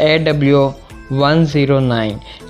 AW109।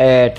8,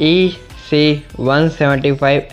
EC-175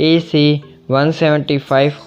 EC-175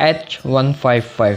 H-155।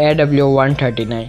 AW139।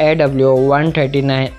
AW139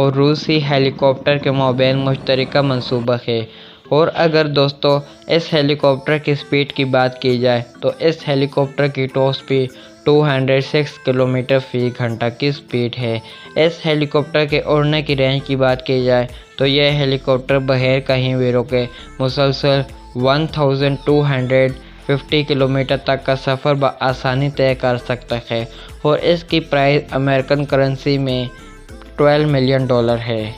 اور روسی ہیلی copter کے مابین مشترکہ منصوبہ ہے۔ اور اگر دوستو اس ہیلی کاپٹر کی سپیڈ کی بات کی جائے تو اس ہیلی کاپٹر کی ٹاپ سپیڈ 206 کلومیٹر فی گھنٹہ کی سپیڈ ہے۔ اس ہیلی کاپٹر کے اڑنے کی رینج کی بات کی جائے تو یہ ہیلی کاپٹر بغیر کہیں بھی رکے مسلسل 1250 کلومیٹر تک کا سفر بآسانی طے کر سکتا ہے، اور اس کی پرائس امریکن کرنسی میں $12 ملین ہے۔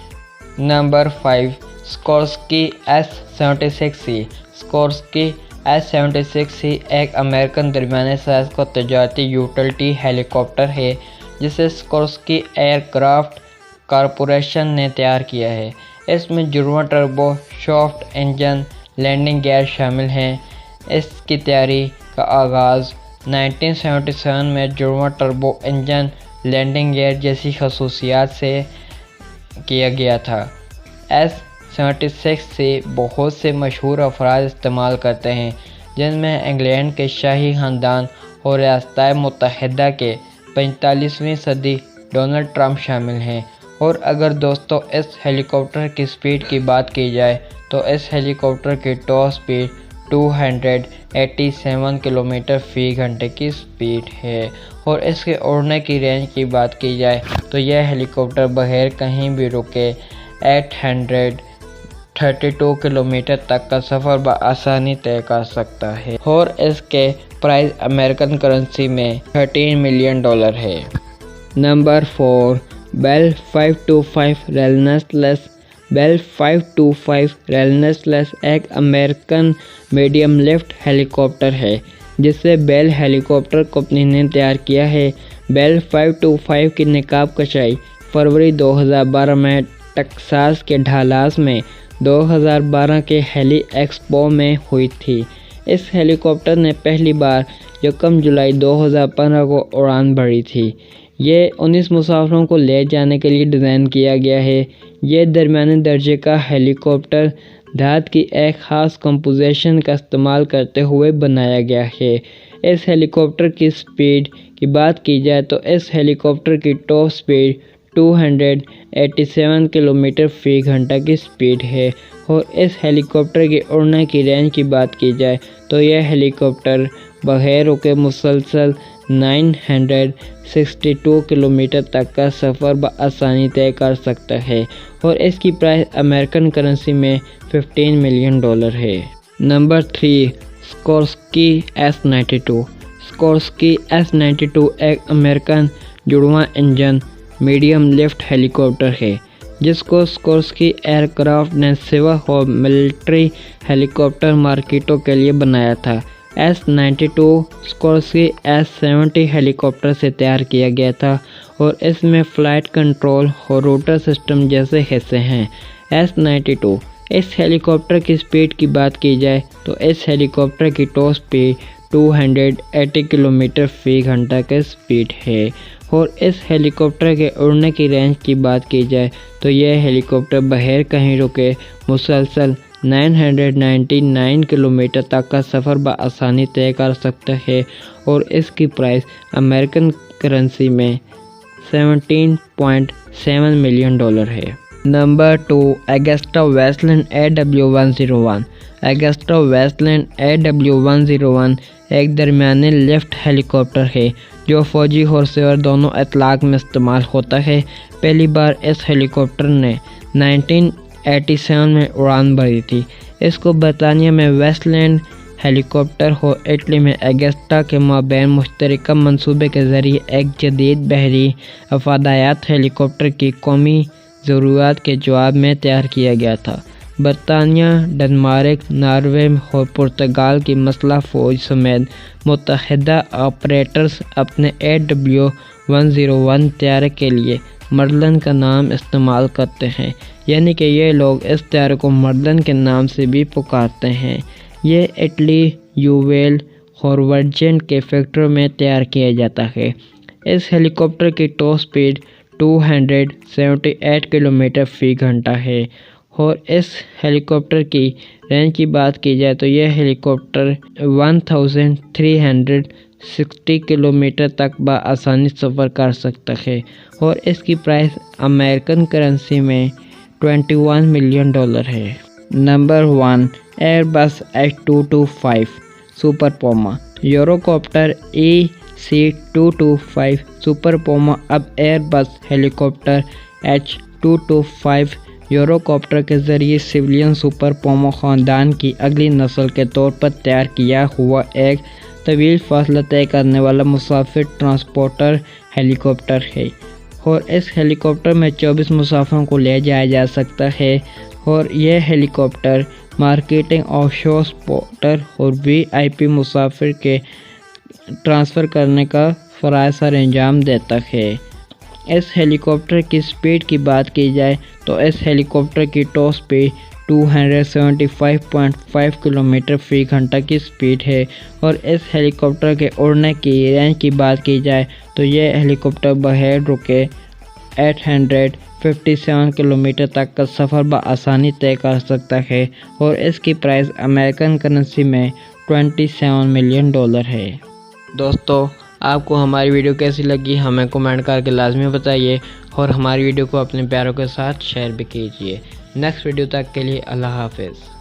Number 5، Sikorsky S-76C۔ Sikorsky S-76C ایک امریکن درمیانے سائز کا تجارتی یوٹیلٹی ہیلی کاپٹر ہے جسے سکورسکی ایئر کرافٹ کارپوریشن نے تیار کیا ہے۔ اس میں جڑواں turboshaft engine landing gear شامل ہیں۔ اس کی تیاری کا آغاز 1977 میں جڑواں ٹربو انجن لینڈنگ گیئر جیسی خصوصیات سے کیا گیا تھا۔ S-76C بہت سے مشہور افراد استعمال کرتے ہیں، جن میں انگلینڈ کے شاہی خاندان اور ریاستہائے متحدہ کے 45ویں صدی ڈونلڈ ٹرمپ شامل ہیں۔ اور اگر دوستو اس ہیلی کاپٹر کی سپیڈ کی بات کی جائے تو اس ہیلی کاپٹر کی ٹاپ سپیڈ 287 کلومیٹر فی گھنٹے کی سپیڈ ہے، اور اس کے اڑنے کی رینج کی بات کی جائے تو یہ ہیلی کاپٹر بغیر کہیں بھی رکے 832 کلومیٹر تک کا سفر بآسانی طے کر سکتا ہے، اور اس کے پرائس امریکن کرنسی میں $13 ملین ہے۔ نمبر 4، بیل 525 ریلنسلس۔ بیل 525 ریلنسلس ایک امریکن میڈیم لفٹ ہیلی کاپٹر ہے جسے بیل ہیلی کاپٹر کمپنی نے تیار کیا ہے۔ بیل 525 کی نقاب کشائی فروری 2012 میں ٹیکساس کے ڈالاس میں 2012 کے ہیلی ایکسپو میں ہوئی تھی۔ اس ہیلی کاپٹر نے پہلی بار 1 جولائی 2015 کو اڑان بھری تھی۔ یہ 19 مسافروں کو لے جانے کے لیے ڈیزائن کیا گیا ہے۔ یہ درمیانے درجے کا ہیلی کاپٹر دھات کی ایک خاص کمپوزیشن کا استعمال کرتے ہوئے بنایا گیا ہے۔ اس ہیلی کاپٹر کی سپیڈ کی بات کی جائے تو اس ہیلی کاپٹر کی ٹاپ سپیڈ 287 کلومیٹر فی گھنٹہ کی سپیڈ ہے، اور اس ہیلی کاپٹر کے اڑنے کی رینج کی بات کی جائے تو یہ ہیلی کاپٹر بغیر رکے مسلسل 962 کلومیٹر تک کا سفر بآسانی طے کر سکتا ہے، اور اس کی پرائس امریکن کرنسی میں $15 ملین ہے۔ Number 3، Sikorsky S-92۔ Sikorsky S-92 ایک امریکن جڑواں انجن میڈیم لفٹ ہیلی کاپٹر ہے جس کو سکورسکی ایئر کرافٹ نے سول اور ملٹری ہیلی کاپٹر مارکیٹوں کے لیے بنایا تھا۔ S-92 سکورسکی S-70 ہیلی کاپٹر سے تیار کیا گیا تھا، اور اس میں فلائٹ کنٹرول اور روٹر سسٹم جیسے حصے ہیں۔ S-92 اس ہیلی کاپٹر کی سپیڈ کی بات کی جائے تو اس ہیلی کاپٹر کی ٹاپ سپیڈ 280 کلومیٹر فی گھنٹہ کی سپیڈ ہے، اور اس ہیلی کاپٹر کے اڑنے کی رینج کی بات کی جائے تو یہ ہیلی کاپٹر بغیر کہیں رکے مسلسل 999 کلومیٹر تک کا سفر بآسانی طے کر سکتا ہے، اور اس کی پرائس امریکن کرنسی میں $17.7 ملین ہے۔ Number 2، Agusta Westland AW101۔ Agusta Westland AW101 ایک درمیانے لفٹ ہیلی کاپٹر ہے جو فوجی اور سیور دونوں اطلاق میں استعمال ہوتا ہے۔ پہلی بار اس ہیلی کاپٹر نے 1987 میں اڑان بھری تھی۔ اس کو برطانیہ میں ویسٹ لینڈ ہیلی کاپٹر اور اٹلی میں اگسٹا کے مابین مشترکہ منصوبے کے ذریعے ایک جدید بحری افادیت ہیلی کاپٹر کی قومی ضروریات کے جواب میں تیار کیا گیا تھا۔ برطانیہ، ڈنمارک، ناروے اور پرتگال کی مسلح فوج سمیت متحدہ آپریٹرز اپنے AW101 طیارے کے لیے مرلن کا نام استعمال کرتے ہیں، یعنی کہ یہ لوگ اس طیارے کو مرلن کے نام سے بھی پکارتے ہیں۔ یہ اٹلی، یوویل اور ورجن کے فیکٹریوں میں تیار کیا جاتا ہے۔ اس ہیلی کاپٹر کی ٹاپ سپیڈ 278 کلومیٹر فی گھنٹہ ہے، اور اس ہیلی کاپٹر کی رینج کی بات کی جائے تو یہ ہیلی کاپٹر 1300 60 کلومیٹر تک بآسانی سفر کر سکتا ہے اور اس کی پرائس امریکن کرنسی میں $21 ملین ہے۔ Number 1، Airbus H225 Super Puma. Eurocopter EC225 Super Puma اب ایئر بس ہیلی کاپٹر H225 یوروکاپٹر کے ذریعے سویلین سپر پوما خاندان کی اگلی نسل کے طور پر تیار کیا ہوا ایک طویل فاصلہ طے کرنے والا مسافر ٹرانسپورٹر ہیلی کاپٹر ہے، اور اس ہیلی کاپٹر میں 24 مسافروں کو لے جایا جا سکتا ہے، اور یہ ہیلی کاپٹر مارکیٹنگ، آف شور سپورٹر اور VIP مسافر کے ٹرانسفر کرنے کا فرائض سر انجام دیتا ہے۔ اس ہیلی کاپٹر کی سپیڈ کی بات کی جائے تو اس ہیلی کاپٹر کی ٹاپ سپیڈ 275.5 کلومیٹر فی گھنٹہ کی سپیڈ ہے، اور اس ہیلی کاپٹر کے اڑنے کی رینج کی بات کی جائے تو یہ ہیلی کاپٹر بغیر رکے 857 کلومیٹر تک کا سفر بآسانی طے کر سکتا ہے، اور اس کی پرائس امریکن کرنسی میں $27 ملین ہے۔ دوستو، آپ کو ہماری ویڈیو کیسی لگی ہمیں کمنٹ کر کے لازمی بتائیے، اور ہماری ویڈیو کو اپنے پیاروں کے ساتھ شیئر بھی کیجیے۔ نیکسٹ ویڈیو تک کے لیے اللہ حافظ۔